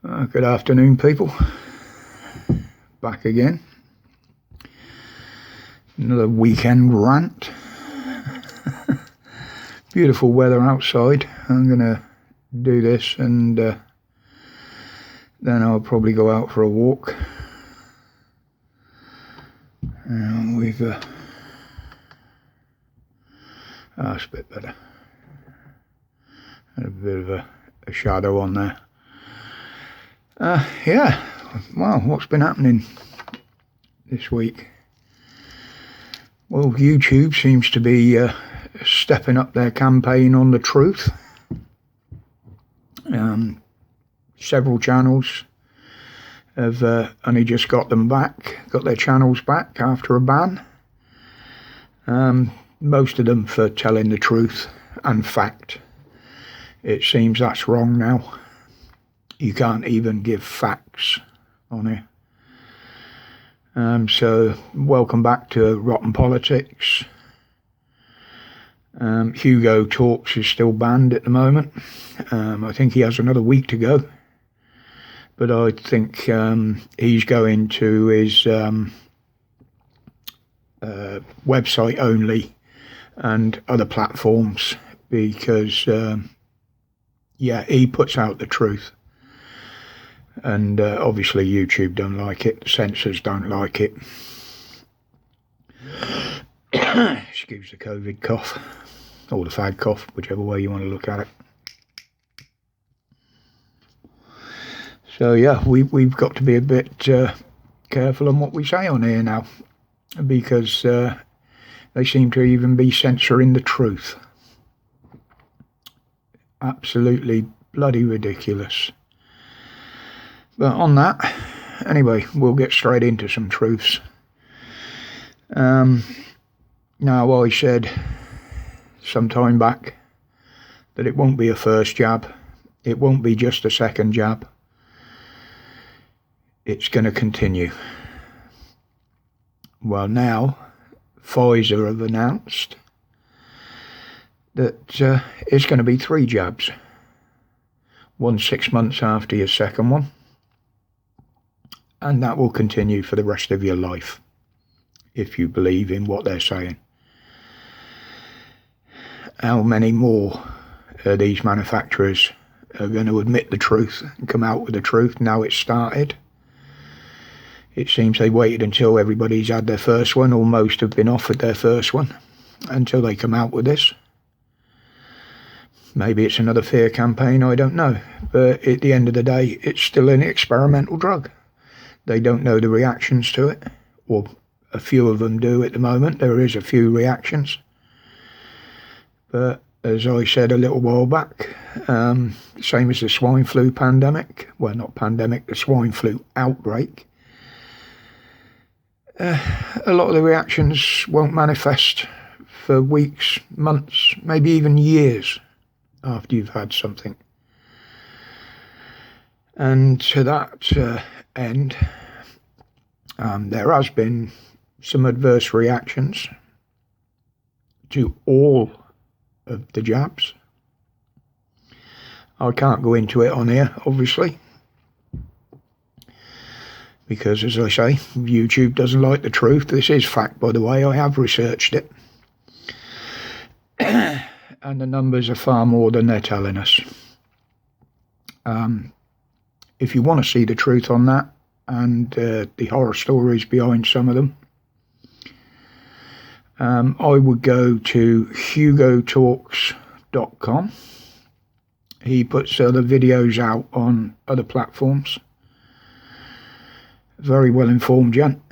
Good afternoon, people. Back again. Another weekend rant. Beautiful weather outside. I'm going to do this and then I'll probably go out for a walk. We've... that's a bit better. And a bit of a shadow on there. Yeah, well, what's been happening this week? Well, YouTube seems to be stepping up their campaign on the truth. Several channels have only just got their channels back after a ban. Most of them for telling the truth and fact. It seems that's wrong now. You can't even give facts on here. So, welcome back to Rotten Politics. Hugo Talks is still banned at the moment. I think he has another week to go. But I think he's going to his website only and other platforms because, he puts out the truth. And obviously YouTube don't like it, the censors don't like it. Excuse the COVID cough, or the fag cough, whichever way you want to look at it. So yeah, we've got to be a bit careful on what we say on here now, because they seem to even be censoring the truth. Absolutely bloody ridiculous. But on that, anyway, we'll get straight into some truths. Now, I said some time back that it won't be a first jab. It won't be just a second jab. It's going to continue. Well, now, Pfizer have announced that it's going to be 3 jabs. 1 6 months after your second one. And that will continue for the rest of your life, if you believe in what they're saying. How many more of these manufacturers are going to admit the truth and come out with the truth now it's started? It seems they waited until everybody's had their first one, or most have been offered their first one, until they come out with this. Maybe it's another fear campaign, I don't know. But at the end of the day, it's still an experimental drug. They don't know the reactions to it, or a few of them do at the moment. There is a few reactions. But as I said a little while back, same as the swine flu pandemic, well, not pandemic, the swine flu outbreak, a lot of the reactions won't manifest for weeks, months, maybe even years after you've had something. And to that end, there has been some adverse reactions to all of the jabs. I can't go into it on here, obviously, because, as I say, YouTube doesn't like the truth. This is fact, by the way. I have researched it. And the numbers are far more than they're telling us. If you want to see the truth on that, and the horror stories behind some of them, I would go to hugotalks.com. He puts other videos out on other platforms. Very well informed gent.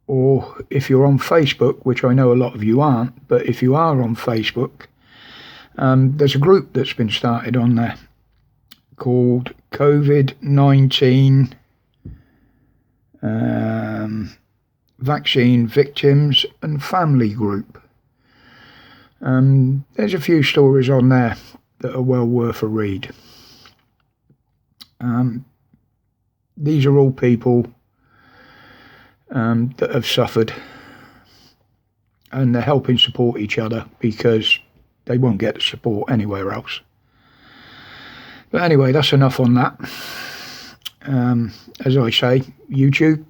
Or if you're on Facebook, which I know a lot of you aren't, but if you are on Facebook, there's a group that's been started on there called COVID-19 Vaccine Victims and Family Group. There's a few stories on there that are well worth a read. These are all people that have suffered, and they're helping support each other because they won't get the support anywhere else. But anyway, that's enough on that. As I say, YouTube,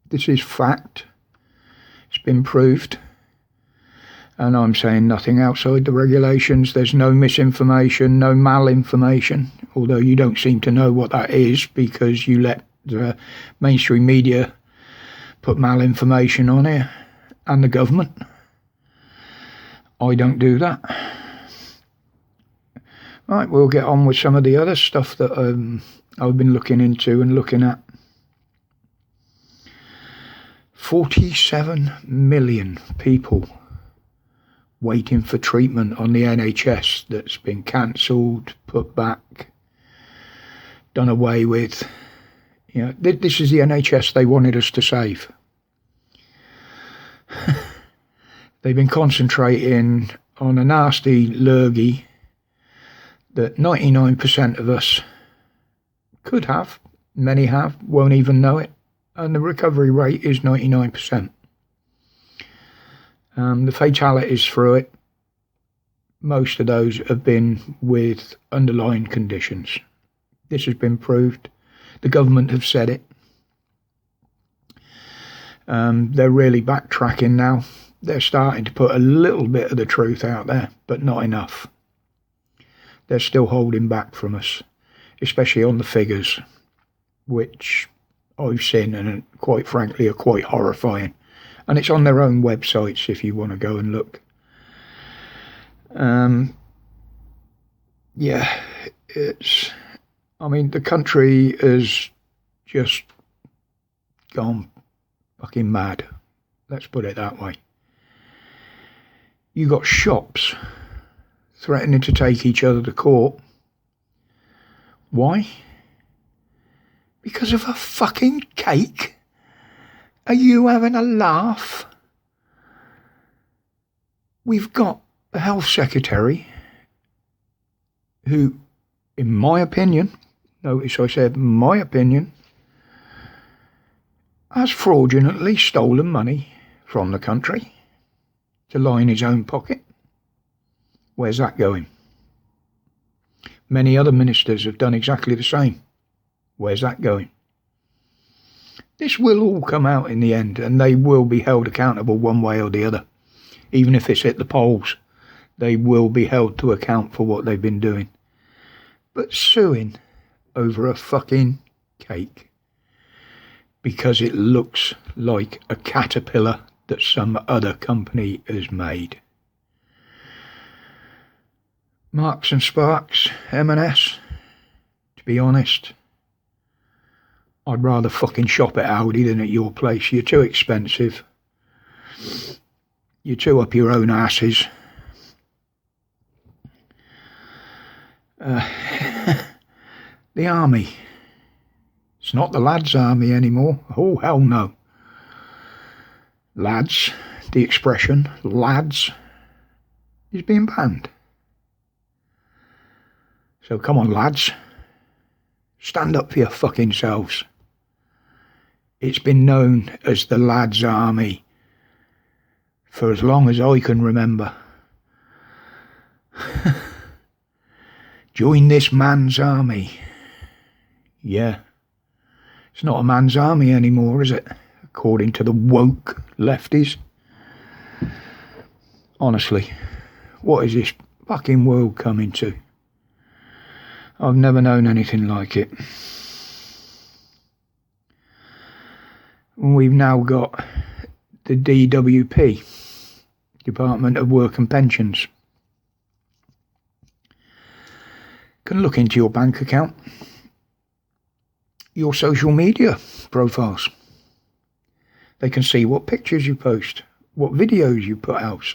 this is fact. It's been proved. And I'm saying nothing outside the regulations. There's no misinformation, no malinformation, although you don't seem to know what that is because you let the mainstream media put malinformation on here and the government. I don't do that. Right, we'll get on with some of the other stuff that I've been looking into and looking at. 47 million people waiting for treatment on the NHS that's been cancelled, put back, done away with. You know, this is the NHS they wanted us to save. They've been concentrating on a nasty lurgy that 99% of us could have, many have, won't even know it, and the recovery rate is 99%. The fatalities through it, most of those have been with underlying conditions. This has been proved. The government have said it. They're really backtracking now. They're starting to put a little bit of the truth out there, but not enough. They're still holding back from us, especially on the figures, which I've seen and quite frankly are quite horrifying. And it's on their own websites if you want to go and look. Yeah, I mean, the country has just gone fucking mad. Let's put it that way. You got shops threatening to take each other to court. Why? Because of a fucking cake? Are you having a laugh? We've got the health secretary who, in my opinion, notice I said my opinion, has fraudulently stolen money from the country to line his own pocket. Where's that going? Many other ministers have done exactly the same. Where's that going? This will all come out in the end, and they will be held accountable one way or the other. Even if it's at the polls, they will be held to account for what they've been doing. But suing over a fucking cake because it looks like a caterpillar that some other company has made. Marks and Sparks, M&S, to be honest, I'd rather fucking shop at Aldi than at your place. You're too expensive. You're too up your own asses. The army. It's not the lads' army anymore. Oh, hell no. Lads, the expression lads, is being banned. So come on, lads. Stand up for your fucking selves. It's been known as the lads' army for as long as I can remember. Join this man's army. Yeah. It's not a man's army anymore, is it? According to the woke lefties. Honestly, what is this fucking world coming to? I've never known anything like it. We've now got the DWP, Department of Work and Pensions. Can look into your bank account, your social media profiles. They can see what pictures you post, what videos you put out.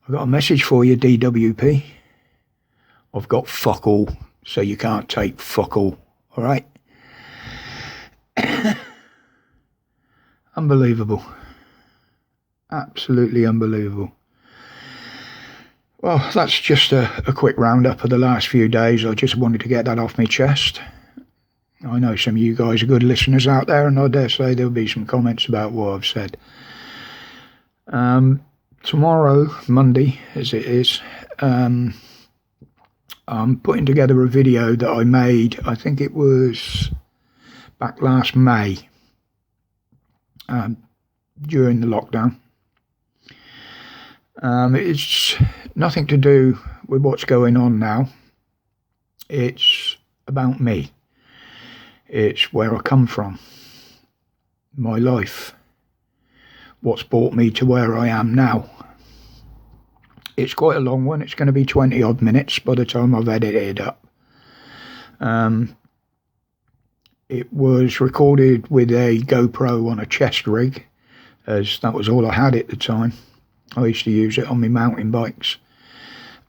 I've got a message for you, DWP. I've got fuck all, so you can't take fuck all, alright? Unbelievable. Absolutely unbelievable. Well, that's just a quick roundup of the last few days. I just wanted to get that off my chest. I know some of you guys are good listeners out there, and I dare say there'll be some comments about what I've said. Tomorrow, Monday, as it is, I'm putting together a video that I made, I think it was back last May, during the lockdown. It's nothing to do with what's going on now. It's about me. It's where I come from, my life, what's brought me to where I am now. It's quite a long one. It's going to be 20 odd minutes by the time I've edited it up. It was recorded with a GoPro on a chest rig, as that was all I had at the time. I used to use it on my mountain bikes,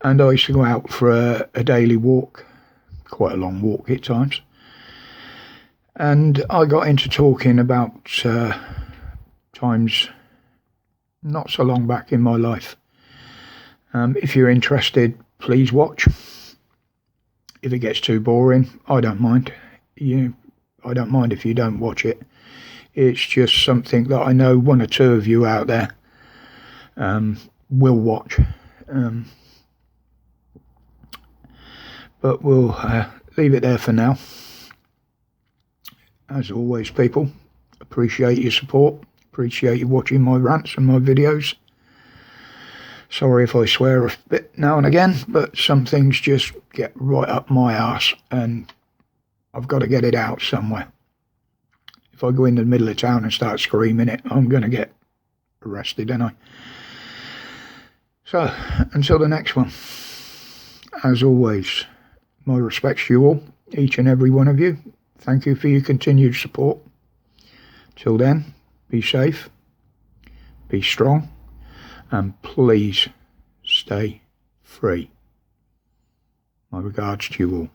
and I used to go out for a daily walk, quite a long walk at times. And I got into talking about times not so long back in my life. If you're interested, please watch. If it gets too boring, I don't mind. I don't mind if you don't watch it. It's just something that I know one or two of you out there will watch. But we'll leave it there for now. As always, people, appreciate your support. Appreciate you watching my rants and my videos. Sorry if I swear a bit now and again, but some things just get right up my arse and I've got to get it out somewhere. If I go in the middle of town and start screaming it, I'm going to get arrested, ain't I? So, until the next one, as always, my respects to you all, each and every one of you. Thank you for your continued support. Till then, be safe, be strong, and please stay free. My regards to you all.